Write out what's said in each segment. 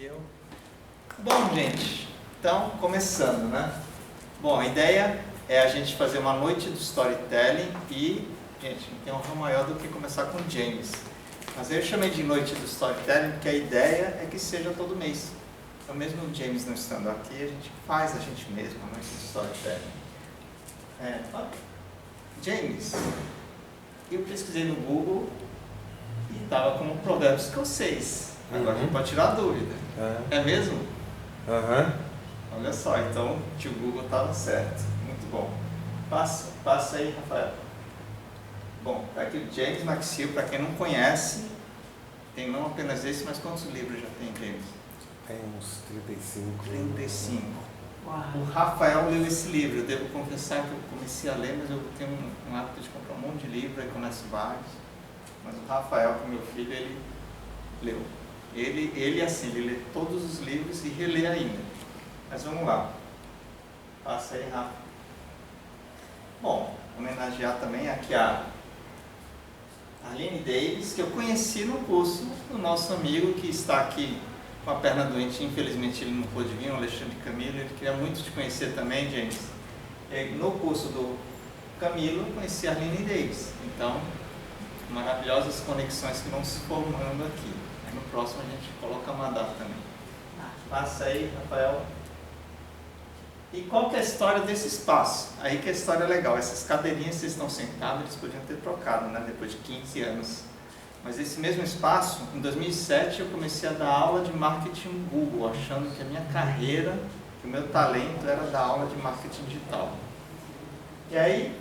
Eu. Bom, gente, então começando, né? Bom, a ideia é a gente fazer uma noite do storytelling e, gente, não tem honra maior do que começar com James. Mas eu chamei de noite do storytelling porque a ideia é que seja todo mês. Então, mesmo o James não estando aqui, a gente faz a gente mesmo a noite do storytelling. James, eu pesquisei no Google e estava como Provérbios escocês. Agora a gente pode tirar a dúvida. É mesmo? Olha só, então o tio Google estava certo. Muito bom. Passa aí, Rafael. Bom, tá aqui o James McShill, para quem não conhece, tem não apenas esse, mas quantos livros já tem, James? Tem uns 35. 35. Uau. O Rafael leu esse livro. Eu devo confessar que eu comecei a ler, mas eu tenho um hábito de comprar um monte de livro, aí começo vários. Mas o Rafael, que é meu filho, ele leu. Ele assim, ele lê todos os livros e relê ainda. Mas vamos lá. Passa aí, Rafa. Bom, homenagear também aqui a Arlene Davis, que eu conheci no curso do nosso amigo que está aqui com a perna doente. Infelizmente ele não pôde vir, o Alexandre Camilo. Ele queria muito te conhecer também, James. No curso do Camilo, eu conheci a Arlene Davis. Então, maravilhosas conexões que vão se formando aqui. Aí no próximo a gente coloca a Madá também. Passa aí, Rafael. E qual que é a história desse espaço? Aí que a história é legal. Essas cadeirinhas que vocês estão sentados, eles podiam ter trocado, né? Depois de 15 anos. Mas esse mesmo espaço, em 2007, eu comecei a dar aula de marketing Google, achando que a minha carreira, que o meu talento era dar aula de marketing digital. E aí,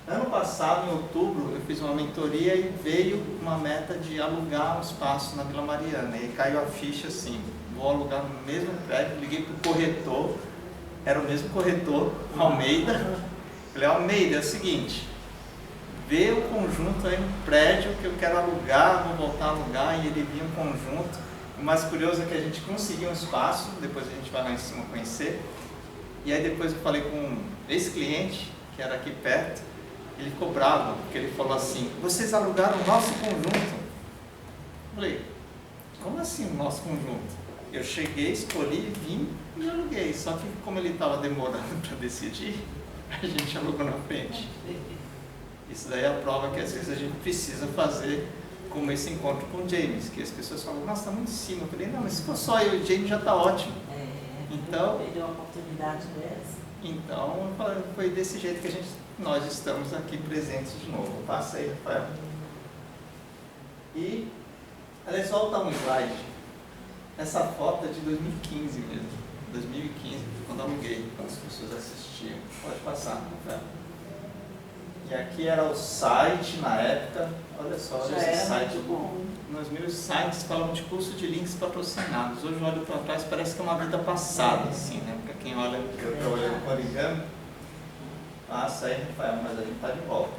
ano passado, em outubro, eu fiz uma mentoria e veio uma meta de alugar um espaço na Vila Mariana. E aí caiu a ficha assim, vou alugar no mesmo prédio, liguei para o corretor, era o mesmo corretor, Almeida. Falei, Almeida, é o seguinte, vê o conjunto aí no prédio que eu quero alugar, vou voltar a alugar, e ele vinha um conjunto. O mais curioso é que a gente conseguiu um espaço, depois a gente vai lá em cima conhecer. E aí depois eu falei com um ex-cliente, que era aqui perto, ele ficou bravo, porque ele falou assim, vocês alugaram o nosso conjunto? Eu falei, como assim o nosso conjunto? Eu cheguei, escolhi, vim e aluguei. Só que como ele estava demorando para decidir, a gente alugou na frente. Isso daí é a prova que às vezes a gente precisa fazer como esse encontro com o James, que as pessoas falam, nossa, está muito em cima. Eu falei, não, mas se for só eu e o James já está ótimo. Então, perdeu uma oportunidade dessa. Então, foi desse jeito que nós estamos aqui presentes de novo. Passa aí, Rafael. E, aliás, volta um slide. Essa foto é de 2015 mesmo. 2015, quando eu aluguei, quando as pessoas assistiam. Pode passar, Rafael. E aqui era o site na época. Olha só, olha esse site. Nos meus sites falavam de curso de links patrocinados. Hoje eu olho para trás, parece que é uma vida passada, assim, né? Para quem olha, eu trabalhando com origami, passa aí, Rafael, mas a gente está de volta.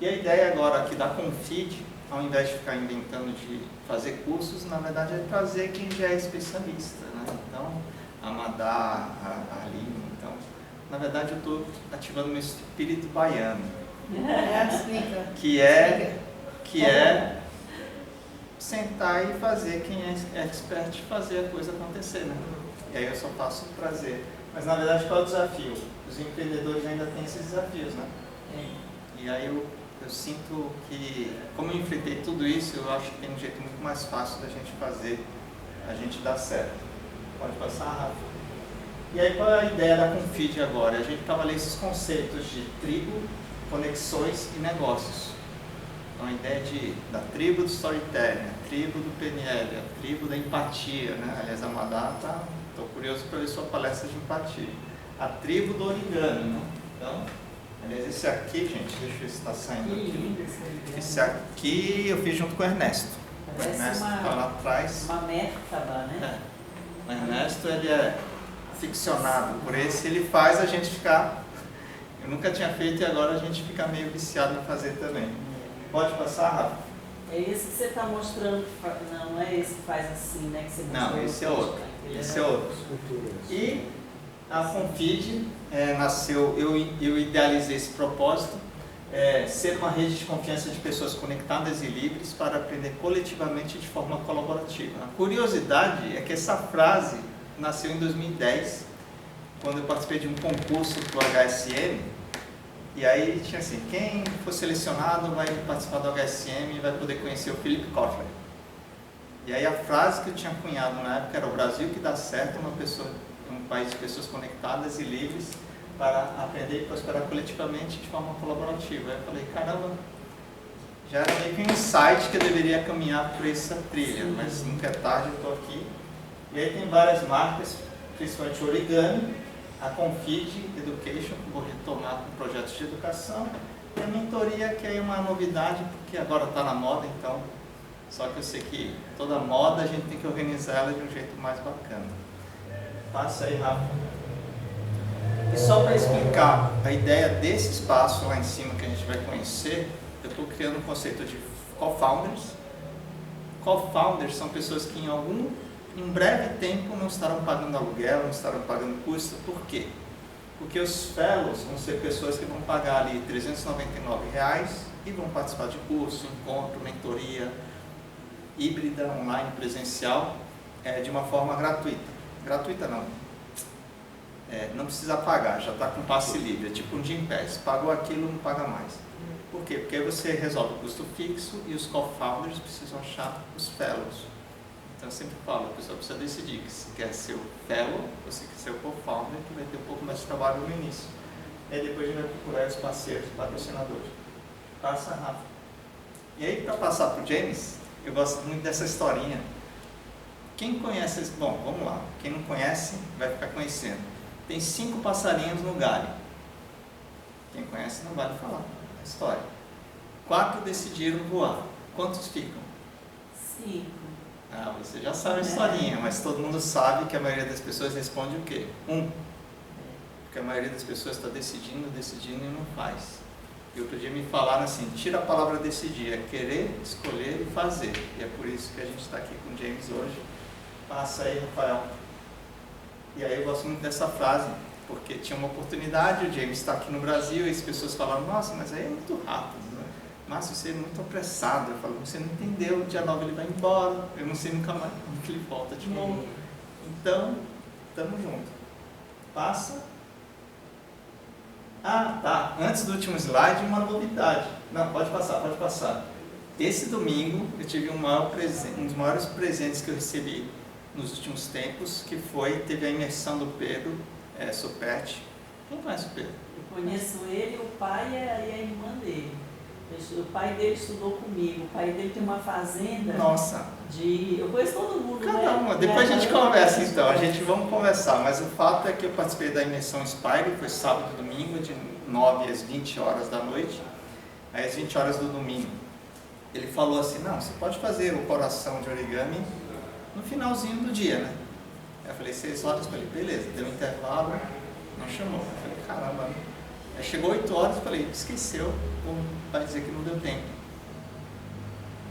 E a ideia agora aqui da Confid, ao invés de ficar inventando de fazer cursos, na verdade é trazer quem já é especialista, né? Então, a Madá, a Aline, então, na verdade eu estou ativando meu espírito baiano, que é sentar e fazer quem é expert fazer a coisa acontecer, né? E aí eu só faço prazer. Mas na verdade qual é o desafio? Os empreendedores ainda têm esses desafios, né? E aí eu sinto que, como eu enfrentei tudo isso, eu acho que tem um jeito muito mais fácil da gente fazer, a gente dar certo. Pode passar, Rafa. E aí qual é a ideia da Confid agora? A gente trabalha esses conceitos de tribo, conexões e negócios. Então a ideia da tribo do storytelling, a tribo do PNL, a tribo da empatia, né? Aliás, a Madá estou curioso para ver sua palestra de empatia. A tribo do origami, né? Então, aliás, esse aqui, gente, deixa eu ver se está saindo aqui. Esse aqui eu fiz junto com o Ernesto. O Ernesto está lá atrás. Uma Merkaba, né? O Ernesto, ele é ficcionado por esse, ele faz a gente ficar... Eu nunca tinha feito e agora a gente fica meio viciado em fazer também. Pode passar, Rafa? É esse que você está mostrando, não é esse que faz assim, né? Que você mostrou. Não, esse é outro. Esse é outro. E a Confid nasceu, eu idealizei esse propósito, ser uma rede de confiança de pessoas conectadas e livres para aprender coletivamente de forma colaborativa. A curiosidade é que essa frase nasceu em 2010, quando eu participei de um concurso do HSM, e aí tinha assim, quem for selecionado vai participar do HSM e vai poder conhecer o Philip Kotler. E aí a frase que eu tinha cunhado na época era: o Brasil que dá certo, um país de pessoas conectadas e livres para aprender e prosperar coletivamente de forma colaborativa. Aí eu falei, caramba, já era meio que um insight que eu deveria caminhar por essa trilha, mas nunca é tarde, eu estou aqui. E aí tem várias marcas, principalmente Origami, a Confid Education, que vou retomar com projetos de educação, e a mentoria, que é uma novidade, porque agora está na moda, então, só que eu sei que toda moda a gente tem que organizar ela de um jeito mais bacana. Passa aí, Rafa. E só para explicar a ideia desse espaço lá em cima que a gente vai conhecer, eu estou criando um conceito de co-founders. Co-founders são pessoas que em breve tempo não estarão pagando aluguel, não estarão pagando custo. Por quê? Porque os fellows vão ser pessoas que vão pagar ali R$ 399 e vão participar de curso, encontro, mentoria, híbrida, online, presencial, de uma forma gratuita. Gratuita não. Não precisa pagar, já está com passe livre, é tipo um Gympass, pagou aquilo, não paga mais. Por quê? Porque aí você resolve o custo fixo e os co-founders precisam achar os fellows. Então eu sempre falo, a pessoa precisa decidir que se quer ser o fellow ou se quer ser o co-founder, que vai ter um pouco mais de trabalho no início. E aí depois a gente vai procurar os parceiros, patrocinadores. Passa, Rafa. E aí, para passar para o James, eu gosto muito dessa historinha. Quem conhece, bom, vamos lá, quem não conhece vai ficar conhecendo. Tem 5 passarinhos no galho. Quem conhece não vale falar a história. 4 decidiram voar. Quantos ficam? 5. Ah, você já sabe a historinha, mas todo mundo sabe que a maioria das pessoas responde o quê? 1. Porque a maioria das pessoas está decidindo e não faz. E outro dia me falaram assim, tira a palavra decidir, é querer, escolher e fazer. E é por isso que a gente está aqui com o James hoje. Passa aí, Rafael. E aí eu gosto muito dessa frase, porque tinha uma oportunidade, o James está aqui no Brasil, e as pessoas falaram, nossa, mas aí é muito rápido, né? Márcio, você é muito apressado. Eu falo, você não entendeu, dia 9 ele vai embora, eu não sei nunca mais como que ele volta de novo. Então, estamos juntos. Passa. Ah, tá, antes do último slide, uma novidade. Não, pode passar, pode passar. Esse domingo eu tive um dos maiores presentes que eu recebi nos últimos tempos, que teve a imersão do Pedro Superti. Quem conhece o Pedro? Eu conheço ele, o pai e a irmã dele. O pai dele estudou comigo, o pai dele tem uma fazenda. Nossa! Eu conheço todo mundo, Cada né? uma. Depois a gente conversa então, vamos conversar, mas o fato é que eu participei da imersão Inspire, foi sábado e domingo, de 9 às 20 horas da noite. Aí às 20 horas do domingo, ele falou assim, não, você pode fazer o coração de origami no finalzinho do dia, né? Eu falei, 6 horas, eu falei, beleza, deu um intervalo, não chamou. Eu falei, caramba. Aí chegou 8 horas, eu falei, esqueceu, vai dizer que não deu tempo.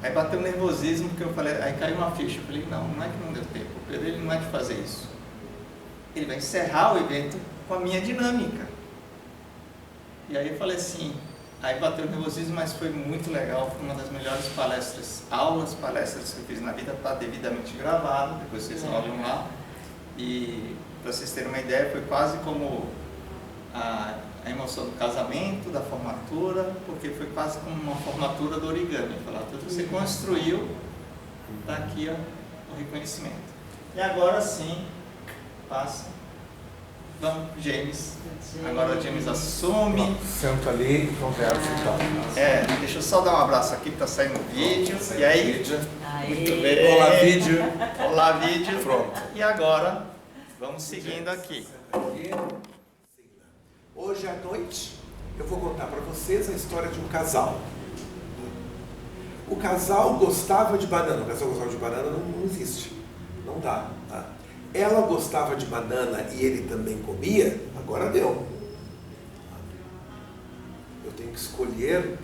Aí bateu um nervosismo, porque eu falei, aí caiu uma ficha, eu falei, não é que não deu tempo, o Pedro ele não é de fazer isso. Ele vai encerrar o evento com a minha dinâmica. E aí eu falei assim, aí bateu o nervosismo, mas foi muito legal, foi uma das melhores palestras que eu fiz na vida, está devidamente gravado, depois vocês olham lá. E para vocês terem uma ideia, foi quase como a emoção do casamento, da formatura, porque foi quase como uma formatura do origami. Falar, tudo que você construiu, está aqui ó, o reconhecimento. E agora sim, passa. Vamos, James. Agora o James assume. Sento ali e conversa então. Deixa eu só dar um abraço aqui, tá saindo o vídeo. E aí? Muito bem. Olá, vídeo. Olá, vídeo. Pronto. E agora, vamos seguindo aqui. Hoje à noite eu vou contar para vocês a história de um casal. O casal gostava de banana. O casal gostava de banana não existe. Não dá. Tá? Ela gostava de banana e ele também comia. Agora deu. Eu tenho que escolher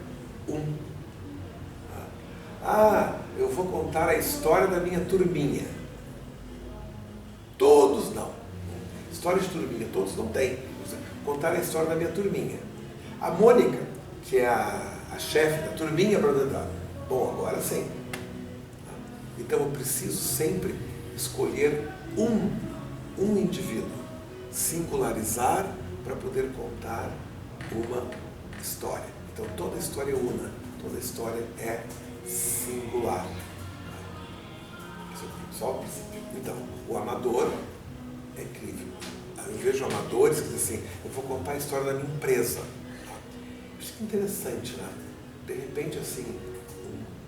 um. Eu vou contar a história da minha turminha. Todos não. História de turminha, todos não têm. Contar a história da minha turminha. A Mônica, que é a chefe da turminha para tentar. Bom, agora sim. Então eu preciso sempre escolher um indivíduo, singularizar para poder contar uma história. Então toda história é una, toda história é singular. Só o princípio. Então, o amador é incrível. Eu vejo amadores que dizem assim, eu vou contar a história da minha empresa. Isso é interessante, né? De repente, assim,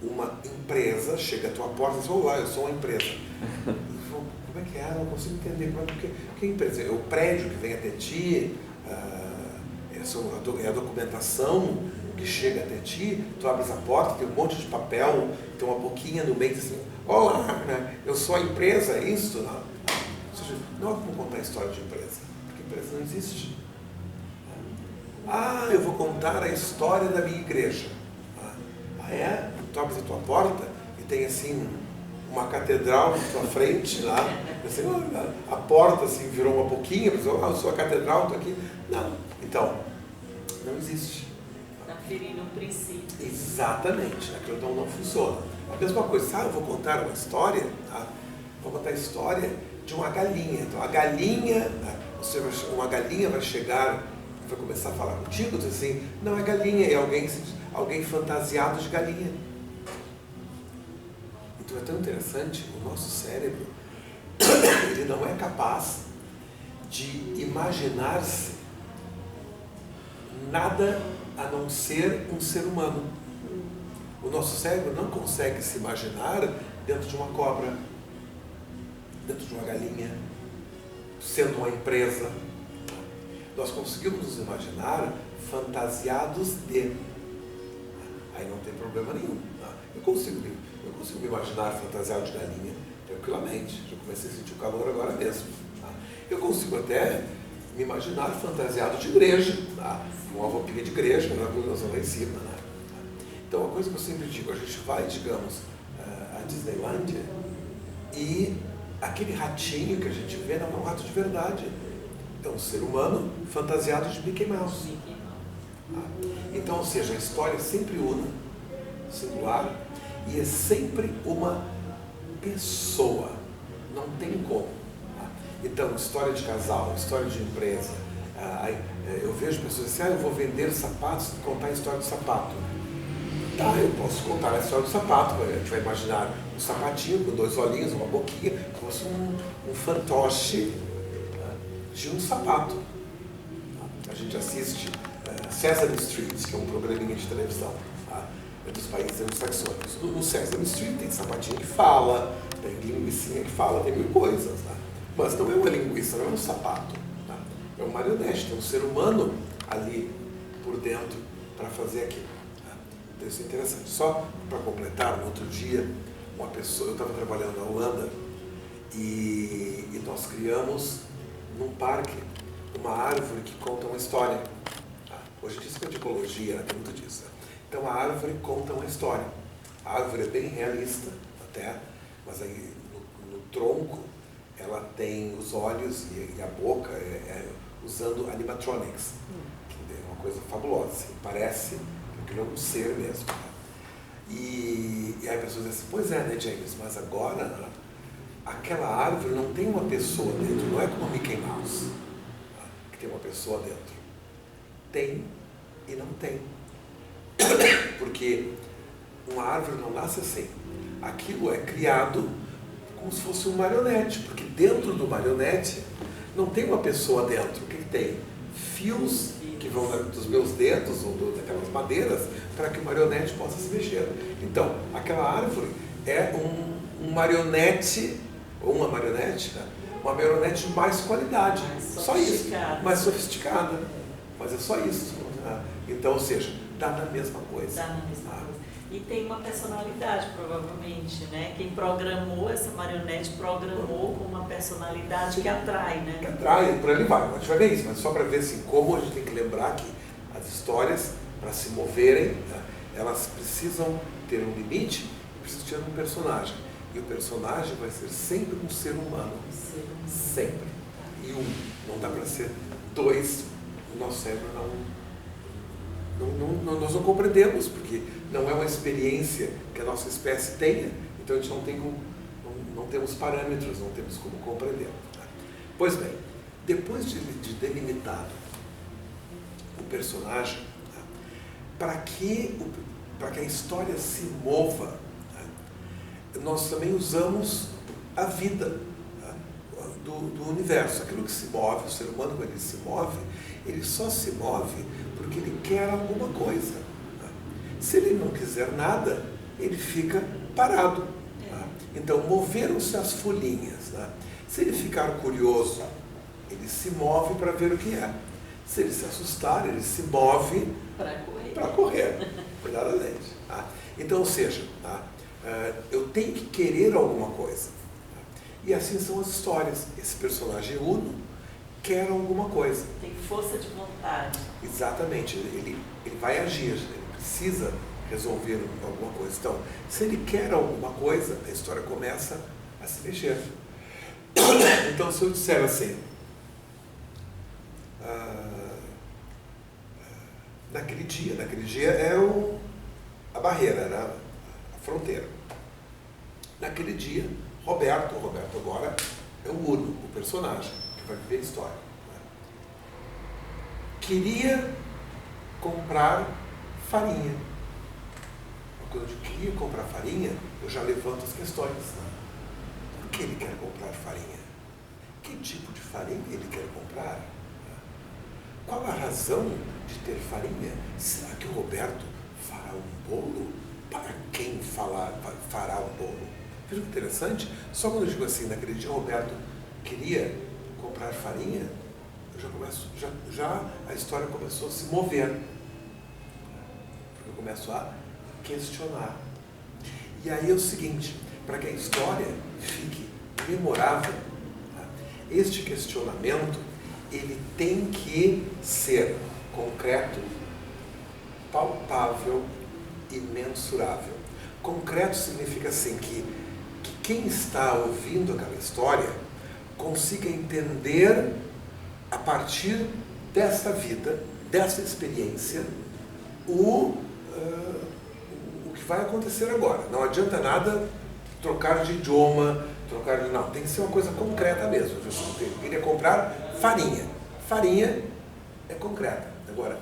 uma empresa chega à tua porta e diz, olá, eu sou uma empresa. Como é que é? Eu não consigo entender. Que empresa? É o prédio que vem até ti, é a documentação que chega até ti, tu abres a porta, tem um monte de papel, tem uma boquinha no meio, assim, olá, né? Eu sou a empresa, é isso? Não. Ou seja, não é como contar a história de empresa, porque empresa não existe. Ah, eu vou contar a história da minha igreja. Ah, é? Tu abres a tua porta e tem assim uma catedral na tua frente lá, assim, a porta assim virou uma boquinha, eu sou a catedral, estou aqui. Não, então, não existe. Está ferindo um princípio. Exatamente, aquilo não funciona. A mesma coisa, eu vou contar uma história, tá? Vou contar a história de uma galinha. Então a galinha, uma galinha vai chegar, vai começar a falar contigo, diz assim, não é galinha, é alguém fantasiado de galinha. Então é tão interessante, o nosso cérebro, ele não é capaz de imaginar-se nada a não ser um ser humano. O nosso cérebro não consegue se imaginar dentro de uma cobra, dentro de uma galinha, sendo uma empresa. Nós conseguimos nos imaginar fantasiados de. Aí não tem problema nenhum. Eu consigo me imaginar fantasiado de galinha tranquilamente. Já comecei a sentir o calor agora mesmo. Eu consigo até me imaginar fantasiado de igreja, com uma roupinha de igreja, na iluminação lá em cima. Então, uma coisa que eu sempre digo, a gente vai, digamos, à Disneylândia e aquele ratinho que a gente vê não é um rato de verdade. É um ser humano fantasiado de Mickey Mouse. Então, ou seja, a história é sempre una, singular, e é sempre uma pessoa. Não tem como. Então, história de casal, história de empresa. Eu vejo pessoas assim, eu vou vender sapatos e contar a história do sapato. Tá, eu posso contar a história do sapato. A gente vai imaginar um sapatinho com dois olhinhos, uma boquinha, como se fosse um fantoche de um sapato. A gente assiste Sesame Street, que é um programinha de televisão dos países anglo-saxônicos. No Sesame Street tem sapatinho que fala, tem linguicinha que fala, tem mil coisas. Mas não é uma linguiça, não é um sapato. É um marionete, tem um ser humano ali por dentro para fazer aquilo. Então isso é interessante. Só para completar, no outro dia, uma pessoa, eu estava trabalhando na Holanda e nós criamos num parque uma árvore que conta uma história. Hoje em dia isso é de ecologia, tem muito disso. Então a árvore conta uma história. A árvore é bem realista até, mas aí no tronco ela tem os olhos e a boca usando animatronics, que é uma coisa fabulosa, assim, parece que ele é um ser mesmo. E aí a pessoa diz assim, pois é, né, James, mas agora aquela árvore não tem uma pessoa dentro, não é como a Mickey Mouse, que tem uma pessoa dentro. Tem e não tem. Porque uma árvore não nasce assim. Aquilo é criado como se fosse um marionete, porque dentro do marionete não tem uma pessoa dentro. O que tem? Fios que vão dos meus dedos ou daquelas madeiras para que o marionete possa se mexer. Então, aquela árvore é um marionete, ou uma marionete de mais qualidade. Só isso. Mais sofisticada. Mas é só isso. Então, ou seja, dá na mesma coisa. Dá na mesma coisa. E tem uma personalidade, provavelmente, né? Quem programou essa marionete programou com uma personalidade que atrai, né? Que atrai, por ali vai. A gente vai ver isso, mas só para ver assim, como a gente tem que lembrar que as histórias, para se moverem, elas precisam ter um limite, precisam ter um personagem. E o personagem vai ser sempre um ser humano. Sempre. E não dá para ser dois. O nosso cérebro Nós não compreendemos, porque não é uma experiência que a nossa espécie tenha, então a gente não temos parâmetros, não temos como compreender. Pois bem, depois de delimitado o personagem, para que a história se mova, nós também usamos a vida do universo, aquilo que se move. O ser humano, quando ele se move, ele só se move porque ele quer alguma coisa. Se ele não quiser nada, ele fica parado. Então, moveram-se as folhinhas. Se ele ficar curioso, ele se move para ver o que é. Se ele se assustar, ele se move para correr. Verdadeiramente. Então, ou seja, eu tenho que querer alguma coisa. E assim são as histórias. Esse personagem Uno quer alguma coisa. Tem força de vontade. Exatamente. Ele vai agir, ele precisa resolver alguma coisa. Então, se ele quer alguma coisa, a história começa a se mexer. Então, se eu disser assim, naquele dia é a barreira, né? A fronteira. Naquele dia, Roberto agora é o Uno, o personagem que vai viver a história. Queria comprar farinha. Quando eu queria comprar farinha, eu já levanto as questões. Por que ele quer comprar farinha? Que tipo de farinha ele quer comprar? Qual a razão de ter farinha? Será que o Roberto fará um bolo? Para quem fará um bolo? Veja que interessante, só quando eu digo assim, naquele dia o Roberto queria comprar farinha, já a história começou a se mover. Porque eu começo a questionar. E aí é o seguinte, para que a história fique memorável, este questionamento, ele tem que ser concreto, palpável e mensurável. Concreto significa assim que quem está ouvindo aquela história consiga entender a partir dessa vida, dessa experiência, o que vai acontecer agora. Não adianta nada trocar de idioma, não, tem que ser uma coisa concreta mesmo. Eu queria comprar farinha. Farinha é concreta. Agora,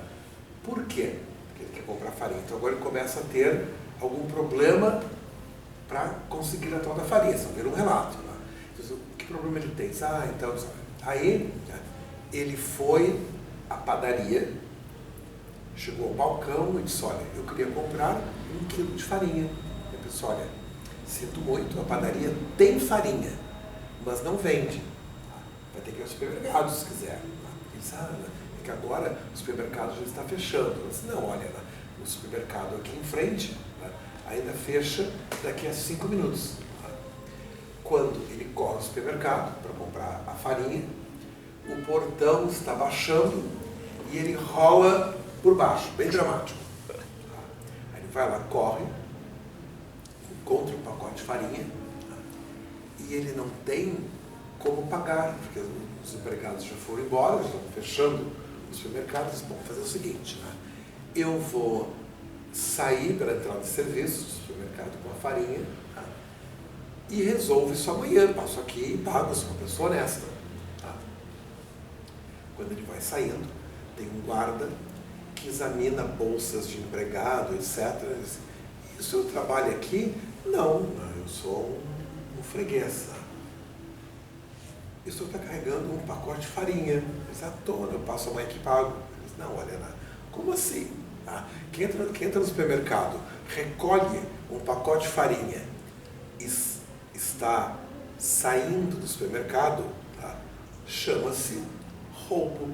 por quê que ele quer comprar farinha? Então agora ele começa a ter algum problema para conseguir a tal da farinha. Só ver um relato. Né? Então, que problema ele tem? Então, aí ele foi à padaria, chegou ao balcão e disse, olha, eu queria comprar 1 quilo de farinha. Eu disse, olha, sinto muito, a padaria tem farinha, mas não vende. Vai ter que ir ao supermercado se quiser. Ele disse, é que agora o supermercado já está fechando. Eu disse, não, olha, o supermercado aqui em frente ainda fecha daqui a 5 minutos. Quando ele corre ao supermercado para comprar a farinha, o portão está baixando e ele rola por baixo, bem dramático. Aí ele vai lá, corre, encontra um pacote de farinha e ele não tem como pagar, porque os empregados já foram embora, já estão fechando os supermercados. Bom, fazer o seguinte, eu vou sair pela entrada de serviço do supermercado com a farinha e resolvo isso amanhã, passo aqui e pago, sou uma pessoa honesta. Quando ele vai saindo, tem um guarda que examina bolsas de empregado, etc. Ele diz, e o senhor trabalha aqui? Não, eu sou um freguês. E o senhor está carregando um pacote de farinha. Ele diz, eu passo amanhã que pago. Ele diz, não, olha, como assim? Quem entra no supermercado, recolhe um pacote de farinha e está saindo do supermercado, chama-se roubo.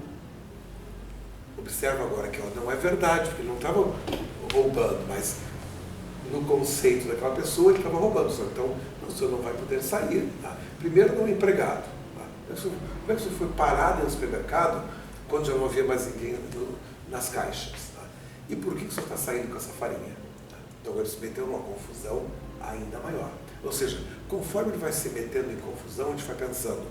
Observa agora que não é verdade, porque ele não estava roubando, mas no conceito daquela pessoa ele estava roubando. Então, o senhor não vai poder sair. Primeiro, não é empregado. Como é que o senhor foi parado no supermercado quando já não havia mais ninguém nas caixas? E por que o senhor está saindo com essa farinha? Então agora ele se meteu numa confusão ainda maior. Ou seja, conforme ele vai se metendo em confusão, a gente vai pensando,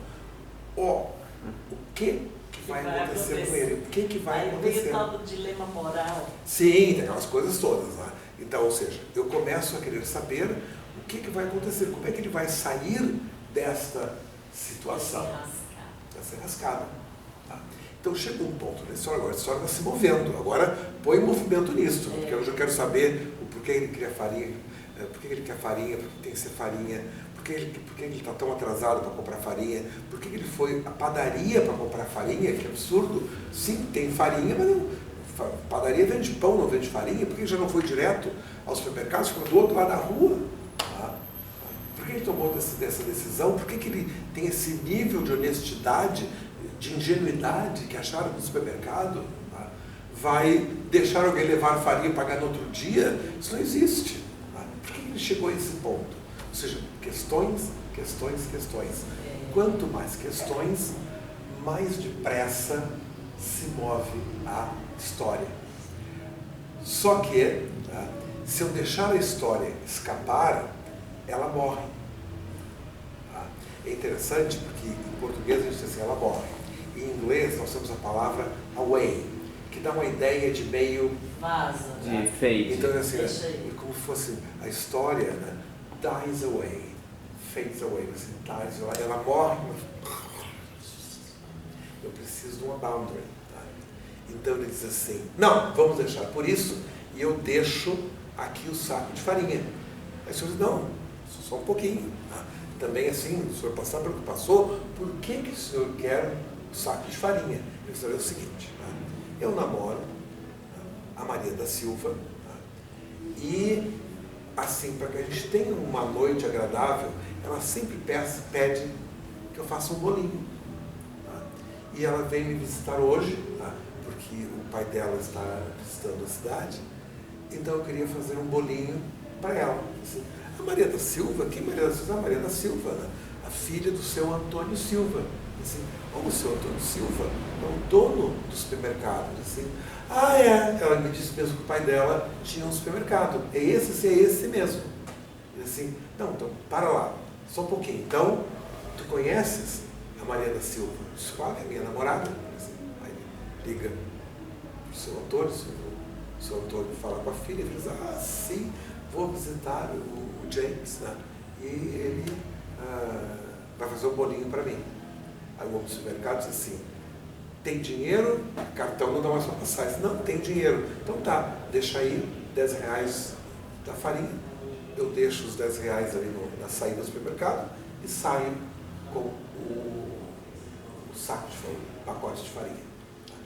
O que vai acontecer com ele? O que vai acontecer? Aí veio o tal do dilema moral. Sim, tem aquelas coisas todas, né? Então, ou seja, eu começo a querer saber o que vai acontecer, como é que ele vai sair desta situação, dessa enrascada. Tá? Então chega um ponto na história, agora a história está se movendo, agora põe movimento nisso, porque eu já quero saber o porquê ele queria farinha, por que ele quer farinha, por que tem que ser farinha, por que ele está tão atrasado para comprar farinha, por que ele foi à padaria para comprar farinha, que absurdo. Sim, tem farinha, mas não, padaria vende pão, não vende farinha, por que ele já não foi direto aos supermercados, ficou do outro lado da rua? Tá? Por que ele tomou dessa decisão? Por que ele tem esse nível de honestidade, de ingenuidade que acharam no supermercado? Tá? Vai deixar alguém levar farinha e pagar no outro dia? Isso não existe. Tá? Por que ele chegou a esse ponto? Ou seja, questões. Quanto mais questões, mais depressa se move a história. Só que, tá, se eu deixar a história escapar, ela morre. Tá? É interessante porque em português a gente diz assim, ela morre. Em inglês nós temos a palavra away, que dá uma ideia de meio... Vaza. De fade. Então, assim, é como se fosse a história, né? Dies away, fades away, assim, dies away, ela morre, eu preciso de uma boundary. Tá? Então ele diz assim, não, vamos deixar por isso, e eu deixo aqui o saco de farinha. Aí o senhor diz, não, só um pouquinho. Tá? Também assim, o senhor passar pelo que passou, por que o senhor quer o saco de farinha? Eu disse, é o seguinte, tá? Eu namoro a Maria da Silva, tá? E assim, para que a gente tenha uma noite agradável, ela sempre pede que eu faça um bolinho. Tá? E ela vem me visitar hoje, tá? Porque o pai dela está visitando a cidade, então eu queria fazer um bolinho para ela. Assim, a Maria da Silva? Quem Maria da Silva? A Maria da Silva, né? A filha do seu Antônio Silva. Assim, o seu Antônio Silva é o dono do supermercado. Assim, ah, é. Ela me disse mesmo que o pai dela tinha um supermercado. É esse mesmo. E assim, não, então, para lá, só um pouquinho. Então, tu conheces a Maria da Silva? Claro, é minha namorada. Assim, aí liga para o seu Antônio, o seu Antônio fala com a filha, e diz, ah, sim, vou visitar o James, né? E ele vai fazer um bolinho para mim. Aí o homem do supermercado diz assim, tem dinheiro? Cartão não dá mais para passar. Diz, não, tem dinheiro. Então tá, deixa aí R$10 da farinha. Eu deixo os R$10 ali na saída do supermercado e saio com o saco de farinha, o pacote de farinha.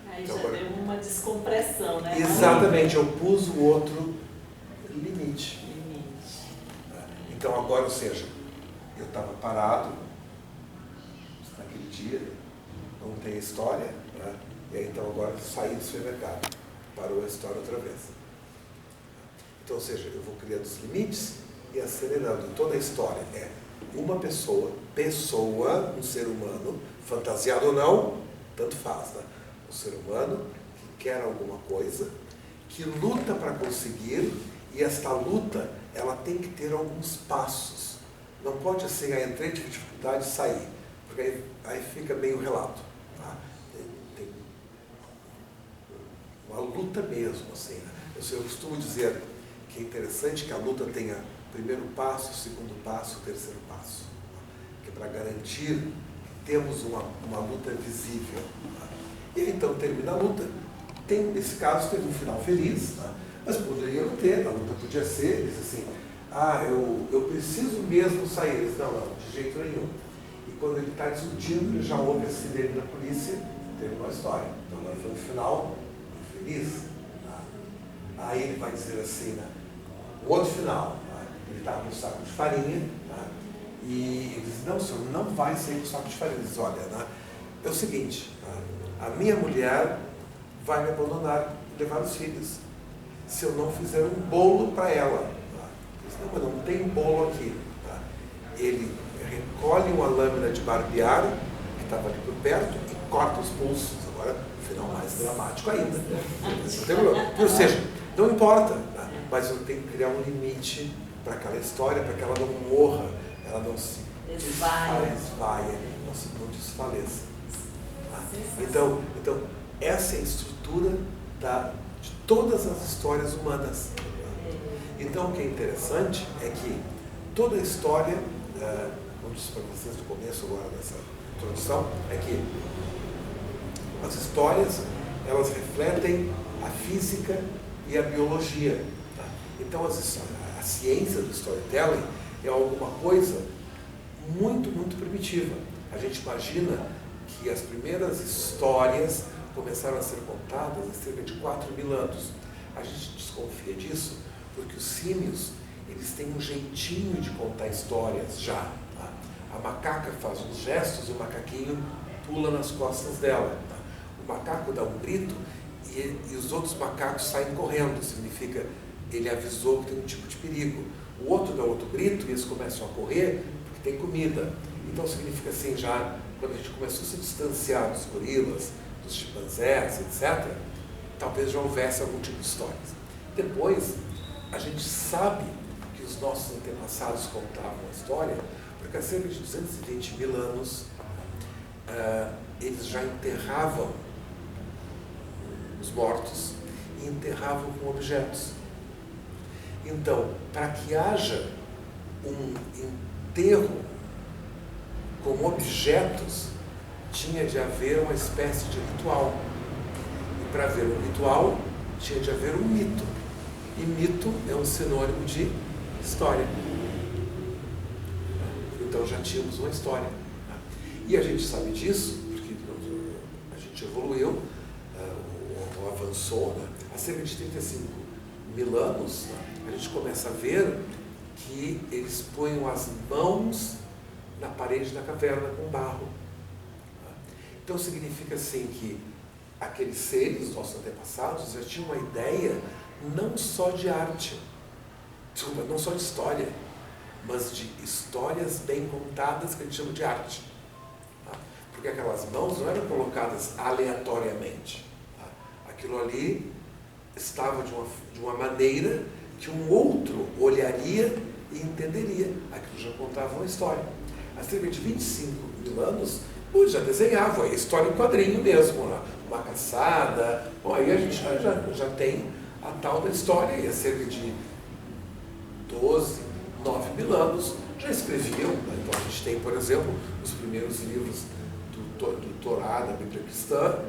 Aí então, já agora, deu uma descompressão, né? Exatamente, eu pus o outro limite. Então agora, ou seja, eu estava parado naquele dia, não tem história, né? E aí então agora saí do supermercado, parou a história outra vez. Então, ou seja, eu vou criando os limites e acelerando. Toda a história é uma pessoa, um ser humano, fantasiado ou não, tanto faz, né? Um ser humano que quer alguma coisa, que luta para conseguir, e esta luta, ela tem que ter alguns passos. Não pode assim, aí entrei, tive dificuldade de sair, porque aí fica meio relato. Tá? Tem uma luta mesmo, assim. Né? Eu costumo dizer que é interessante que a luta tenha primeiro passo, segundo passo, terceiro passo. Que é para garantir que temos uma luta visível. Tá? E aí, então termina a luta. Nesse caso, teve um final feliz, tá? Mas poderia não ter, a luta podia ser, ele disse assim, eu preciso mesmo sair. Ele disse, não, de jeito nenhum. E quando ele está discutindo, ele já ouve a sirene da polícia, teve uma história. Então agora foi um final feliz. Tá? Aí ele vai dizer assim, né? O outro final, tá? Ele está com um saco de farinha, tá? E ele diz, não, o senhor não vai sair com o saco de farinha. Ele diz, olha, né? É o seguinte, tá? A minha mulher vai me abandonar e levar os filhos se eu não fizer um bolo para ela. Tá? Ele diz, não, mas não tem bolo aqui. Tá? Ele recolhe uma lâmina de barbear que estava ali por perto e corta os pulsos. Agora, o final mais dramático ainda. Ou seja, não importa, tá? Mas eu tenho que criar um limite para aquela história, para que ela não morra, ela não se desvaia, não desfaleça. Então, essa é a estrutura de todas as histórias humanas. Então, o que é interessante é que toda a história, como disse para vocês no começo agora dessa introdução, é que as histórias, elas refletem a física e a biologia. Então, a ciência do storytelling é alguma coisa muito, muito primitiva. A gente imagina que as primeiras histórias começaram a ser contadas há cerca de 4.000 anos. A gente desconfia disso porque os símios, eles têm um jeitinho de contar histórias já. Tá? A macaca faz uns gestos e o macaquinho pula nas costas dela. Tá? O macaco dá um grito e os outros macacos saem correndo. Significa ele avisou que tem um tipo de perigo. O outro dá outro grito e eles começam a correr porque tem comida. Então significa assim, já quando a gente começou a se distanciar dos gorilas, dos chimpanzés, etc., talvez já houvesse algum tipo de histórias. Depois, a gente sabe que os nossos antepassados contavam a história, porque há cerca de 220.000 anos eles já enterravam os mortos e enterravam com objetos. Então, para que haja um enterro com objetos, tinha de haver uma espécie de ritual. E para haver um ritual, tinha de haver um mito. E mito é um sinônimo de história. Então já tínhamos uma história. E a gente sabe disso, porque a gente evoluiu, ou avançou, né? Há cerca de 35.000 anos, a gente começa a ver que eles põem as mãos na parede da caverna com barro. Então significa assim que aqueles seres, nossos antepassados, já tinham uma ideia não só de arte, desculpa, não só de história, mas de histórias bem contadas que a gente chama de arte. Porque aquelas mãos não eram colocadas aleatoriamente. Aquilo ali estava de uma maneira que um outro olharia e entenderia. Aquilo já contava uma história. Há cerca de 25.000 anos, já desenhava a história em quadrinho mesmo, uma caçada. Bom, aí a gente já tem a tal da história, e há cerca de 9.000 anos já escreviam. Então a gente tem, por exemplo, os primeiros livros do Torá, da Bíblia cristã,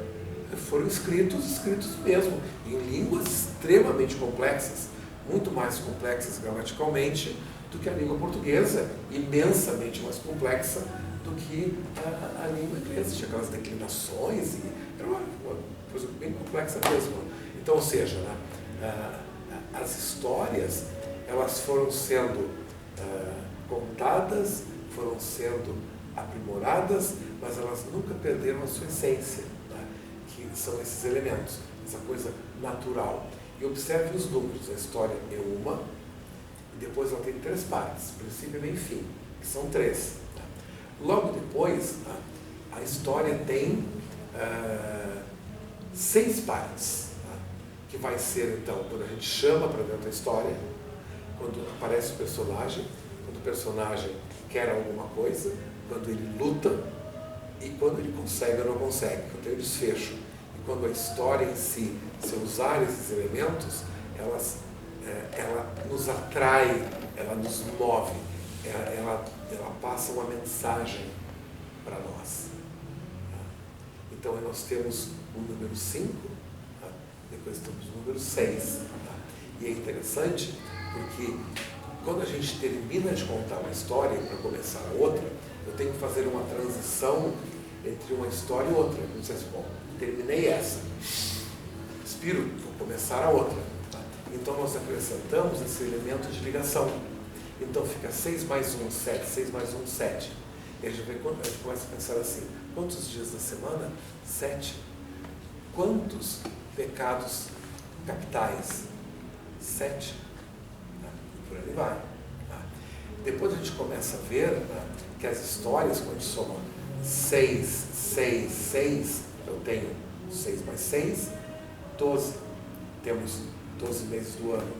foram escritos mesmo, em línguas extremamente complexas, muito mais complexas gramaticalmente do que a língua portuguesa, imensamente mais complexa do que a língua inglesa. Tinha aquelas declinações e era uma coisa bem complexa mesmo. Então, ou seja, as histórias, elas foram sendo contadas, foram sendo aprimoradas, mas elas nunca perderam a sua essência, que são esses elementos, essa coisa natural. E observe os números, a história é uma, e depois ela tem 3 partes, princípio, meio e fim, que são 3. Logo depois, a história tem 6 partes, que vai ser, então, quando a gente chama para dentro da história, quando aparece o personagem, quando o personagem quer alguma coisa, quando ele luta e quando ele consegue ou não consegue, quando tem o desfecho. E quando a história em si, se usar esses elementos, ela nos atrai, ela nos move, ela passa uma mensagem para nós. Então nós temos o número 5, depois temos o número 6. E é interessante porque quando a gente termina de contar uma história para começar a outra, eu tenho que fazer uma transição entre uma história e outra. Não sei se, bom, terminei essa, expiro, vou começar a outra. Então nós acrescentamos esse elemento de ligação. Então fica 6 mais 1, 7, 6 mais 1, 7. E a gente começa a pensar assim, quantos dias da semana? 7. Quantos pecados capitais? 7. E por aí vai. Depois a gente começa a ver que as histórias, quando a gente soma 6, 6, 6, eu tenho 6 mais 6, 12. Temos 12 meses do ano,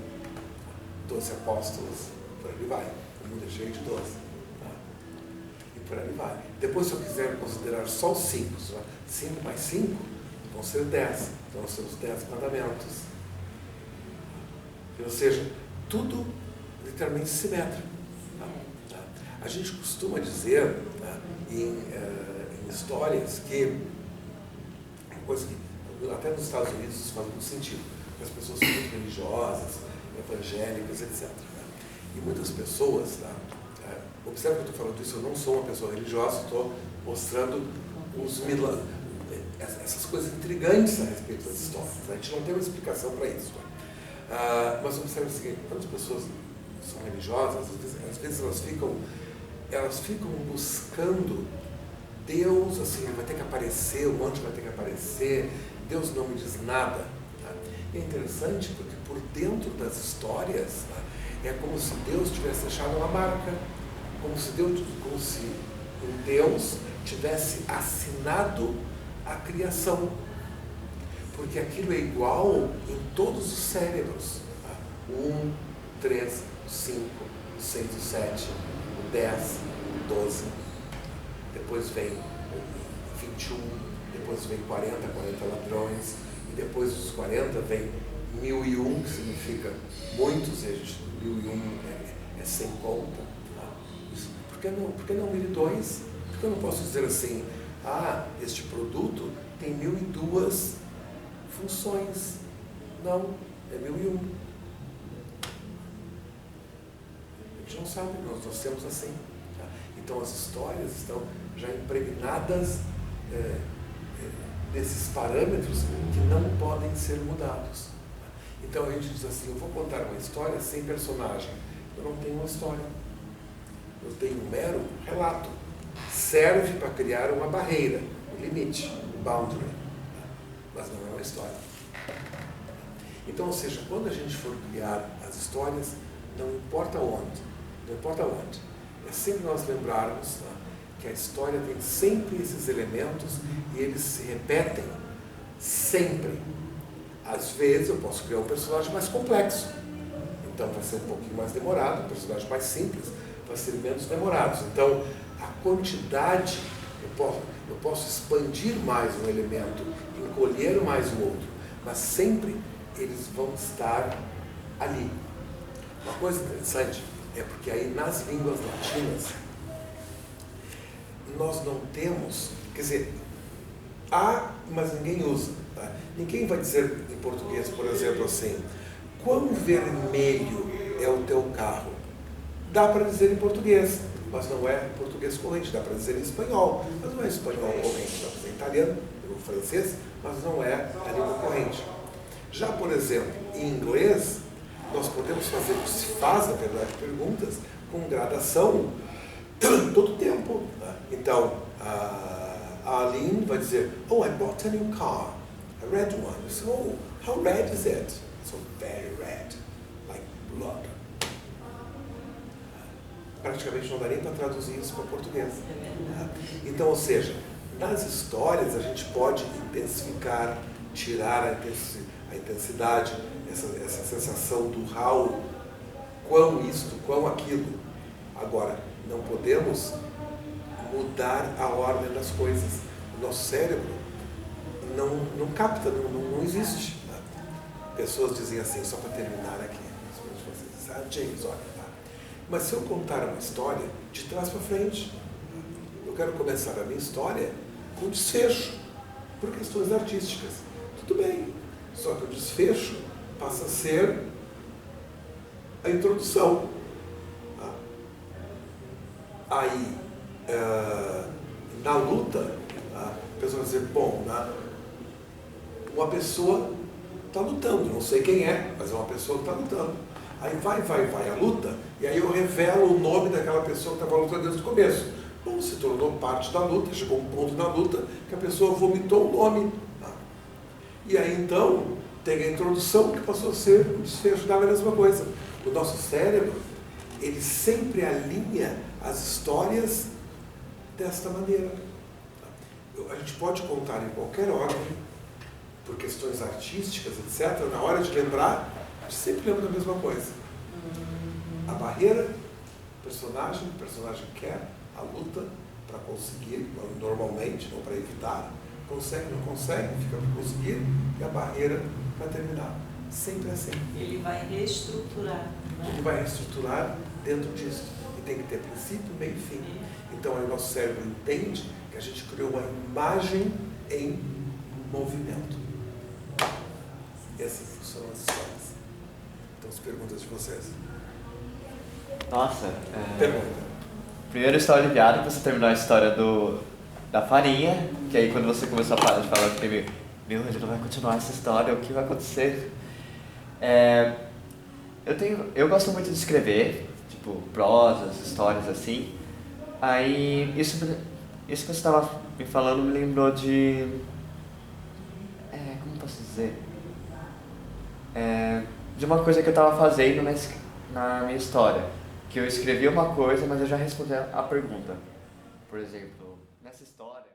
12 apóstolos, por aí vai. O mundo é cheio de 12. E por aí vai. Depois, se eu quiser considerar só os 5, 5 mais 5 vão ser 10. Então nós temos 10 mandamentos. Ou seja, tudo literalmente simétrico. A gente costuma dizer em histórias que, uma coisa que até nos Estados Unidos isso faz muito sentido, que as pessoas são muito religiosas, evangélicas, etc. E muitas pessoas, observe que eu estou falando isso, eu não sou uma pessoa religiosa, estou mostrando os milagres, essas coisas intrigantes a respeito das histórias. A gente não tem uma explicação para isso. Mas observe o seguinte, quando as pessoas são religiosas, às vezes elas ficam buscando Deus, assim, vai ter que aparecer, o anjo vai ter que aparecer, Deus não me diz nada. É interessante porque por dentro das histórias é como se Deus tivesse deixado uma marca, como se um Deus tivesse assinado a criação, porque aquilo é igual em todos os cérebros. 1, 3, 5, 6, 7, 10, 12, depois vem 21, depois vem 40 ladrões, e depois dos 40 vem 1001, que significa muitos, e a gente, 1001 é sem conta. Por que não 1002? Por que eu não posso dizer assim, este produto tem 1002 funções? Não, é 1001. A gente não sabe, nós temos assim. Então as histórias estão já impregnadas desses parâmetros que não podem ser mudados. Então a gente diz assim, eu vou contar uma história sem personagem. Eu não tenho uma história. Eu tenho um mero relato. Serve para criar uma barreira, um limite, um boundary. Mas não é uma história. Então, ou seja, quando a gente for criar as histórias, não importa onde, é sempre nós lembrarmos que a história tem sempre esses elementos e eles se repetem sempre. Às vezes eu posso criar um personagem mais complexo, então vai ser um pouquinho mais demorado, um personagem mais simples vai ser menos demorado. Então a quantidade, eu posso expandir mais um elemento, encolher mais o outro, mas sempre eles vão estar ali. Uma coisa interessante é porque aí nas línguas latinas nós não temos, quer dizer, há, mas ninguém usa. Tá? Ninguém vai dizer em português, por exemplo, assim, quão vermelho é o teu carro? Dá para dizer em português, mas não é português corrente, dá para dizer em espanhol, mas não é espanhol corrente, dá para dizer em italiano, em francês, mas não é a língua corrente. Já, por exemplo, em inglês, nós podemos fazer o que se faz, na verdade, perguntas com gradação todo o tempo. Né? Então, a Aline vai dizer, oh, I bought a new car, a red one. Eu say, oh, how red is it? So very red, like blood. Praticamente não dá nem para traduzir isso para português. Então, ou seja, nas histórias a gente pode intensificar, tirar a intensidade, essa sensação do how, quão isto, quão aquilo. Agora, não podemos mudar a ordem das coisas. O nosso cérebro não capta, não existe. Né? Pessoas dizem assim, só para terminar aqui, James, olha, tá? Mas se eu contar uma história de trás para frente, eu quero começar a minha história com desfecho, por questões artísticas. Tudo bem, só que o desfecho passa a ser a introdução. Tá? Aí, na luta, a pessoa vai dizer, bom, uma pessoa está lutando, não sei quem é, mas é uma pessoa que está lutando. Aí vai a luta, e aí eu revelo o nome daquela pessoa que estava lutando desde o começo. Bom, se tornou parte da luta, chegou um ponto na luta que a pessoa vomitou o nome. Tá? E aí então, tem a introdução que passou a ser o desfecho da mesma coisa. O nosso cérebro, ele sempre alinha as histórias desta maneira. A gente pode contar em qualquer ordem, por questões artísticas, etc. Na hora de lembrar, a gente sempre lembra da mesma coisa. A barreira, o personagem quer, a luta, para conseguir, normalmente, ou para evitar, consegue, não consegue, fica para conseguir, e a barreira para terminar. Sempre assim. Ele vai reestruturar. Né? Ele vai reestruturar dentro disso. E tem que ter princípio, meio e fim. Então aí o nosso cérebro entende que a gente criou uma imagem em movimento. E assim funcionam as histórias. Então as perguntas de vocês. Nossa, Pergunta. primeiro história aliviada, que você terminou a história da farinha, que aí quando você começou a falar, eu fiquei meu, ele não vai continuar essa história, o que vai acontecer? Eu gosto muito de escrever, tipo, prosas, histórias assim. Aí, isso que você estava me falando me lembrou de... como posso dizer? De uma coisa que eu estava fazendo na minha história. Que eu escrevi uma coisa, mas eu já respondi a pergunta. Por exemplo, nessa história...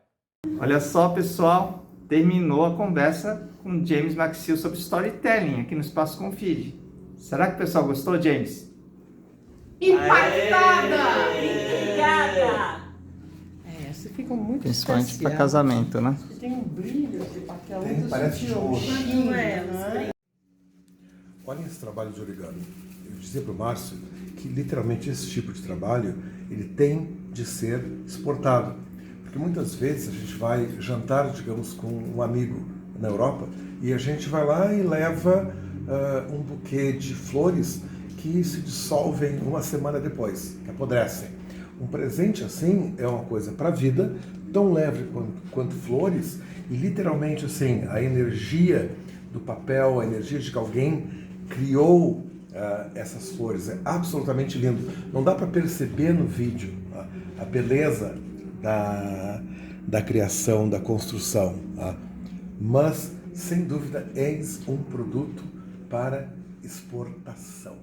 Olha só, pessoal, terminou a conversa com James Maxill sobre storytelling aqui no Espaço Confide. Será que o pessoal gostou, James? Impactada! Obrigada! Você fica muito Principalmente especial. para casamento, né? Você tem um brilho esse papel Tem, muito parece sutil, de ouro. chique, né? Olhem esse trabalho de origami. Eu dizia para o Márcio que literalmente esse tipo de trabalho ele tem de ser exportado. Porque muitas vezes a gente vai jantar, digamos, com um amigo na Europa e a gente vai lá e leva um buquê de flores que se dissolvem uma semana depois, que apodrecem. Um presente assim é uma coisa para a vida, tão leve quanto flores, e literalmente assim, a energia do papel, a energia de que alguém criou essas flores, é absolutamente lindo. Não dá para perceber no vídeo a beleza da criação, da construção, mas sem dúvida és um produto para exportação.